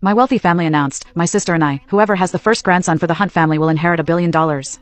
My wealthy family announced, my sister and I, whoever has the first grandson for the Hunt family will inherit $1 billion.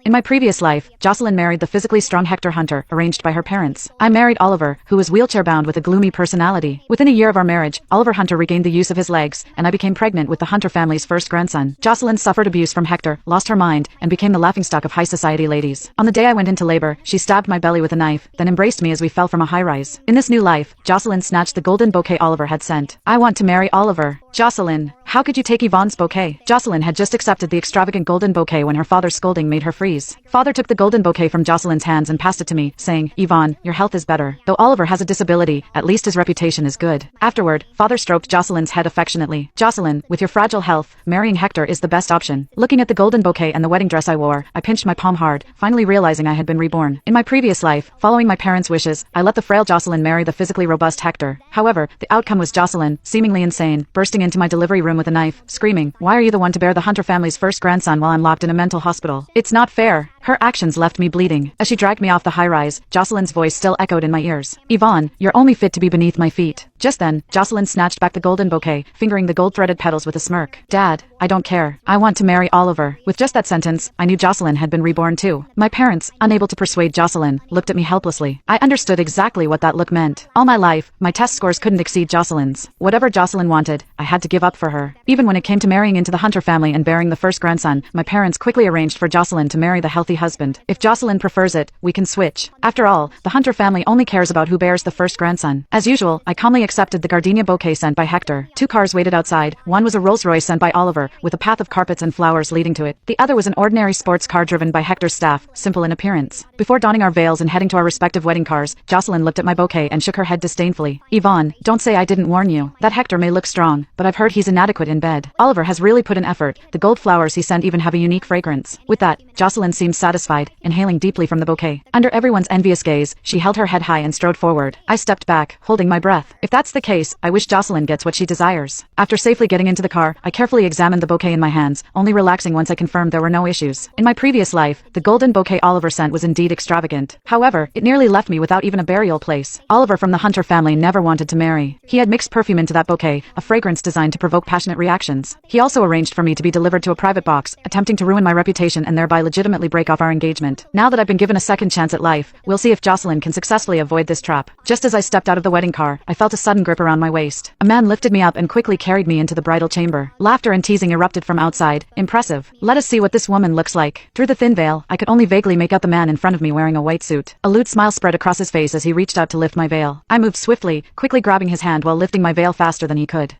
In my previous life, Jocelyn married the physically strong Hector Hunter, arranged by her parents. I married Oliver, who was wheelchair-bound with a gloomy personality. Within a year of our marriage, Oliver Hunter regained the use of his legs, and I became pregnant with the Hunter family's first grandson. Jocelyn suffered abuse from Hector, lost her mind, and became the laughingstock of high society ladies. On the day I went into labor, she stabbed my belly with a knife, then embraced me as we fell from a high-rise. In this new life, Jocelyn snatched the golden bouquet Oliver had sent. I want to marry Oliver. Jocelyn, how could you take Yvonne's bouquet? Jocelyn had just accepted the extravagant golden bouquet when her father's scolding made her freeze. Father took the golden bouquet from Jocelyn's hands and passed it to me, saying, Yvonne, your health is better. Though Oliver has a disability, at least his reputation is good. Afterward, father stroked Jocelyn's head affectionately. Jocelyn, with your fragile health, marrying Hector is the best option. Looking at the golden bouquet and the wedding dress I wore, I pinched my palm hard, finally realizing I had been reborn. In my previous life, following my parents' wishes, I let the frail Jocelyn marry the physically robust Hector. However, the outcome was Jocelyn, seemingly insane, bursting into my delivery room with a knife, screaming, why are you the one to bear the Hunter family's first grandson while I'm locked in a mental hospital? It's not fair. Her actions left me bleeding. As she dragged me off the high-rise, Jocelyn's voice still echoed in my ears. Yvonne, you're only fit to be beneath my feet. Just then, Jocelyn snatched back the golden bouquet, fingering the gold-threaded petals with a smirk. Dad, I don't care. I want to marry Oliver. With just that sentence, I knew Jocelyn had been reborn too. My parents, unable to persuade Jocelyn, looked at me helplessly. I understood exactly what that look meant. All my life, my test scores couldn't exceed Jocelyn's. Whatever Jocelyn wanted, I had to give up for her. Even when it came to marrying into the Hunter family and bearing the first grandson, my parents quickly arranged for Jocelyn to marry the healthy husband. If Jocelyn prefers it, we can switch. After all, the Hunter family only cares about who bears the first grandson. As usual, I calmly accepted the gardenia bouquet sent by Hector. 2 cars waited outside. One was a Rolls-Royce sent by Oliver, with a path of carpets and flowers leading to it. The other was an ordinary sports car driven by Hector's staff, simple in appearance. Before donning our veils and heading to our respective wedding cars, Jocelyn looked at my bouquet and shook her head disdainfully. Yvonne, don't say I didn't warn you. That Hector may look strong, but I've heard he's inadequate in bed. Oliver has really put in effort. The gold flowers he sent even have a unique fragrance. With that, Jocelyn seemed satisfied, inhaling deeply from the bouquet. Under everyone's envious gaze, she held her head high and strode forward. I stepped back, holding my breath. If that's the case, I wish Jocelyn gets what she desires. After safely getting into the car, I carefully examined the bouquet in my hands, only relaxing once I confirmed there were no issues. In my previous life, the golden bouquet Oliver sent was indeed extravagant. However, it nearly left me without even a burial place. Oliver from the Hunter family never wanted to marry. He had mixed perfume into that bouquet, a fragrance designed to provoke passionate reactions. He also arranged for me to be delivered to a private box, attempting to ruin my reputation and thereby legitimately break off our engagement. Now that I've been given a second chance at life, we'll see if Jocelyn can successfully avoid this trap. Just as I stepped out of the wedding car, I felt a sudden grip around my waist. A man lifted me up and quickly carried me into the bridal chamber. Laughter and teasing erupted from outside. Impressive. Let us see what this woman looks like. Through the thin veil, I could only vaguely make out the man in front of me wearing a white suit. A lewd smile spread across his face as he reached out to lift my veil. I moved swiftly, quickly grabbing his hand while lifting my veil faster than he could.